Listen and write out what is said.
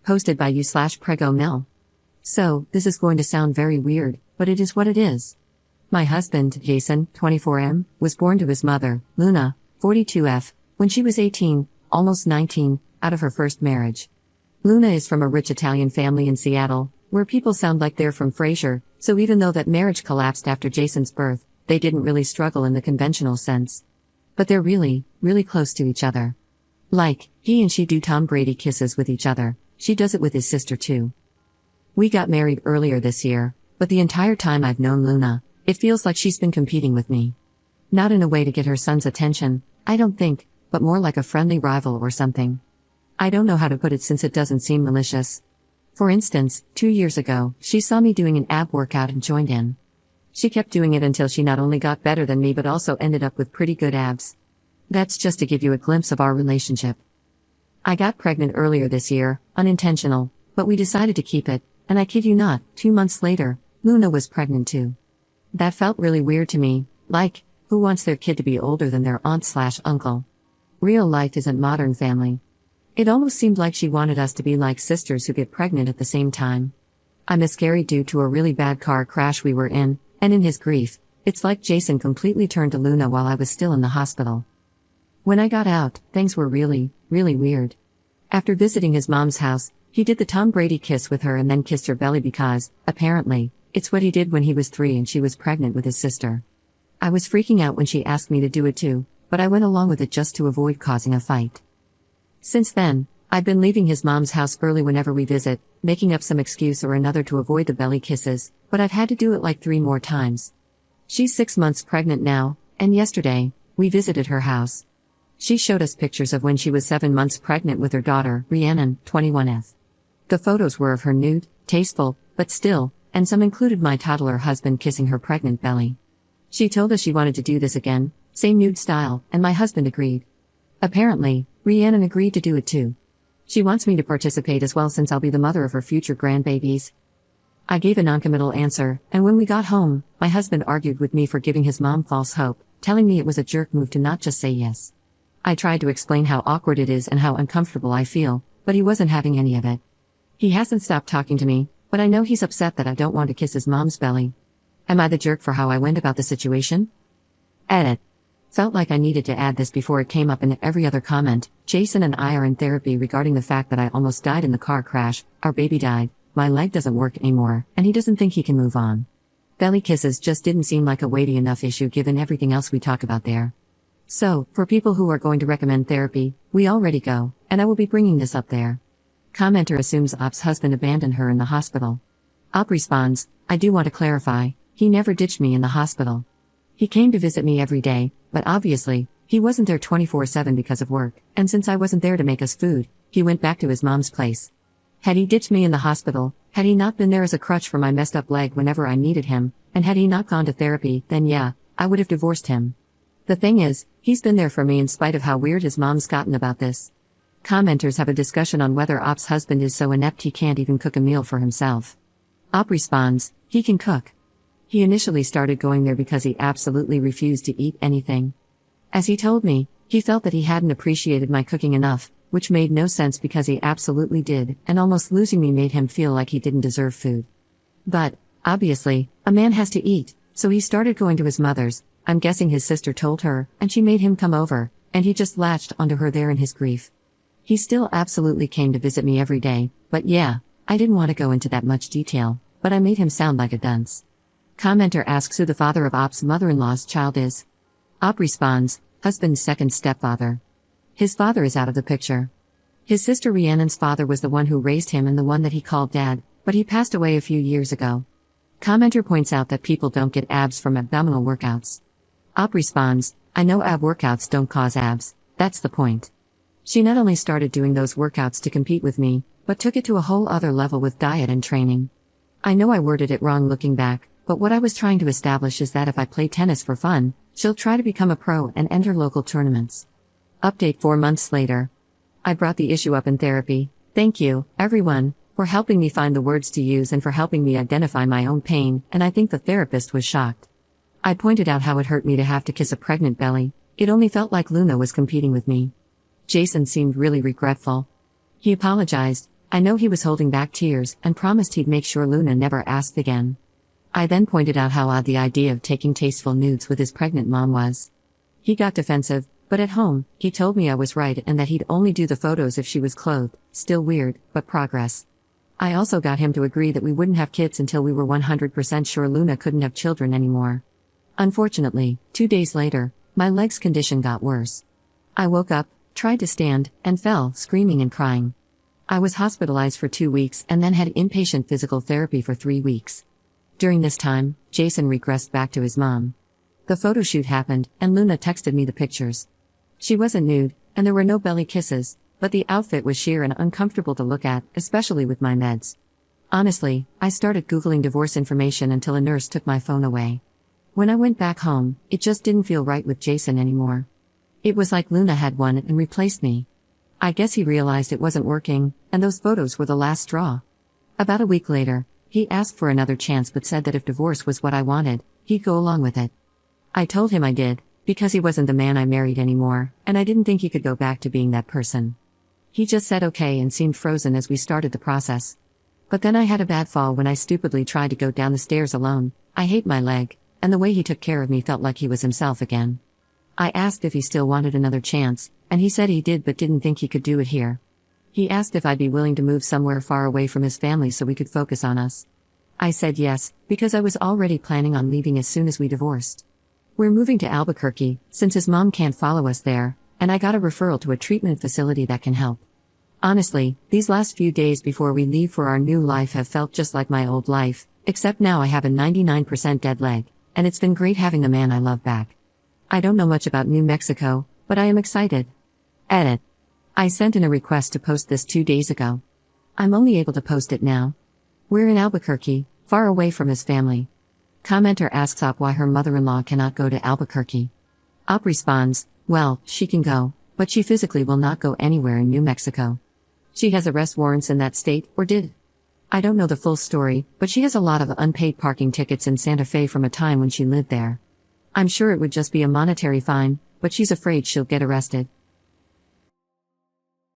Posted by you/Prego Mill. So, this is going to sound very weird, but it is what it is. My husband, Jason, 24M, was born to his mother, Luna, 42F, when she was 18, almost 19, out of her first marriage. Luna is from a rich Italian family in Seattle, where people sound like they're from Frasier, so even though that marriage collapsed after Jason's birth, they didn't really struggle in the conventional sense. But they're really, really close to each other. Like, he and she do Tom Brady kisses with each other, she does it with his sister too. We got married earlier this year, but the entire time I've known Luna, it feels like she's been competing with me. Not in a way to get her son's attention, I don't think, but more like a friendly rival or something. I don't know how to put it since it doesn't seem malicious. For instance, 2 years ago, she saw me doing an ab workout and joined in. She kept doing it until she not only got better than me but also ended up with pretty good abs. That's just to give you a glimpse of our relationship. I got pregnant earlier this year, unintentional, but we decided to keep it, and I kid you not, 2 months later, Luna was pregnant too. That felt really weird to me, like, who wants their kid to be older than their aunt/uncle? Real life isn't Modern Family. It almost seemed like she wanted us to be like sisters who get pregnant at the same time. I miscarried due to a really bad car crash we were in, and in his grief, it's like Jason completely turned to Luna while I was still in the hospital. When I got out, things were really, really weird. After visiting his mom's house, he did the Tom Brady kiss with her and then kissed her belly because, apparently, it's what he did when he was 3 and she was pregnant with his sister. I was freaking out when she asked me to do it too, but I went along with it just to avoid causing a fight. Since then, I've been leaving his mom's house early whenever we visit, making up some excuse or another to avoid the belly kisses, but I've had to do it like 3 more times. She's 6 months pregnant now, and yesterday, we visited her house. She showed us pictures of when she was 7 months pregnant with her daughter, Rhiannon, 21F. The photos were of her nude, tasteful, but still, and some included my toddler husband kissing her pregnant belly. She told us she wanted to do this again, same nude style, and my husband agreed. Apparently, Rhiannon agreed to do it too. She wants me to participate as well since I'll be the mother of her future grandbabies. I gave a noncommittal answer, and when we got home, my husband argued with me for giving his mom false hope, telling me it was a jerk move to not just say yes. I tried to explain how awkward it is and how uncomfortable I feel, but he wasn't having any of it. He hasn't stopped talking to me, but I know he's upset that I don't want to kiss his mom's belly. Am I the jerk for how I went about the situation? Edit. Felt like I needed to add this before it came up in every other comment. Jason and I are in therapy regarding the fact that I almost died in the car crash, our baby died, my leg doesn't work anymore, and he doesn't think he can move on. Belly kisses just didn't seem like a weighty enough issue given everything else we talk about there. So, for people who are going to recommend therapy, we already go, and I will be bringing this up there. Commenter assumes Op's husband abandoned her in the hospital. Op responds, I do want to clarify, he never ditched me in the hospital. He came to visit me every day, but obviously, he wasn't there 24/7 because of work, and since I wasn't there to make us food, he went back to his mom's place. Had he ditched me in the hospital, had he not been there as a crutch for my messed up leg whenever I needed him, and had he not gone to therapy, then yeah, I would have divorced him. The thing is, he's been there for me in spite of how weird his mom's gotten about this. Commenters have a discussion on whether Op's husband is so inept he can't even cook a meal for himself. Op responds, he can cook. He initially started going there because he absolutely refused to eat anything. As he told me, he felt that he hadn't appreciated my cooking enough, which made no sense because he absolutely did, and almost losing me made him feel like he didn't deserve food. But, obviously, a man has to eat, so he started going to his mother's. I'm guessing his sister told her, and she made him come over, and he just latched onto her there in his grief. He still absolutely came to visit me every day, but yeah, I didn't want to go into that much detail, but I made him sound like a dunce. Commenter asks who the father of Op's mother-in-law's child is. Op responds, husband's second stepfather. His father is out of the picture. His sister Rhiannon's father was the one who raised him and the one that he called dad, but he passed away a few years ago. Commenter points out that people don't get abs from abdominal workouts. Op responds, I know ab workouts don't cause abs, that's the point. She not only started doing those workouts to compete with me, but took it to a whole other level with diet and training. I know I worded it wrong looking back, but what I was trying to establish is that if I play tennis for fun, she'll try to become a pro and enter local tournaments. Update 4 months later. I brought the issue up in therapy. Thank you, everyone, for helping me find the words to use and for helping me identify my own pain, and I think the therapist was shocked. I pointed out how it hurt me to have to kiss a pregnant belly. It only felt like Luna was competing with me. Jason seemed really regretful. He apologized, I know he was holding back tears and promised he'd make sure Luna never asked again. I then pointed out how odd the idea of taking tasteful nudes with his pregnant mom was. He got defensive, but at home, he told me I was right and that he'd only do the photos if she was clothed. Still weird, but progress. I also got him to agree that we wouldn't have kids until we were 100% sure Luna couldn't have children anymore. Unfortunately, 2 days later, my leg's condition got worse. I woke up, tried to stand, and fell, screaming and crying. I was hospitalized for 2 weeks and then had inpatient physical therapy for 3 weeks. During this time, Jason regressed back to his mom. The photo shoot happened, and Luna texted me the pictures. She wasn't nude, and there were no belly kisses, but the outfit was sheer and uncomfortable to look at, especially with my meds. Honestly, I started Googling divorce information until a nurse took my phone away. When I went back home, it just didn't feel right with Jason anymore. It was like Luna had won and replaced me. I guess he realized it wasn't working, and those photos were the last straw. About a week later, he asked for another chance but said that if divorce was what I wanted, he'd go along with it. I told him I did, because he wasn't the man I married anymore, and I didn't think he could go back to being that person. He just said okay and seemed frozen as we started the process. But then I had a bad fall when I stupidly tried to go down the stairs alone. I hate my leg, and the way he took care of me felt like he was himself again. I asked if he still wanted another chance, and he said he did but didn't think he could do it here. He asked if I'd be willing to move somewhere far away from his family so we could focus on us. I said yes, because I was already planning on leaving as soon as we divorced. We're moving to Albuquerque, since his mom can't follow us there, and I got a referral to a treatment facility that can help. Honestly, these last few days before we leave for our new life have felt just like my old life, except now I have a 99% dead leg, and it's been great having the man I love back. I don't know much about New Mexico, but I am excited. Edit. I sent in a request to post this 2 days ago. I'm only able to post it now. We're in Albuquerque, far away from his family. Commenter asks Op why her mother-in-law cannot go to Albuquerque. Op responds, well, she can go, but she physically will not go anywhere in New Mexico. She has arrest warrants in that state, or did. I don't know the full story, but she has a lot of unpaid parking tickets in Santa Fe from a time when she lived there. I'm sure it would just be a monetary fine, but she's afraid she'll get arrested.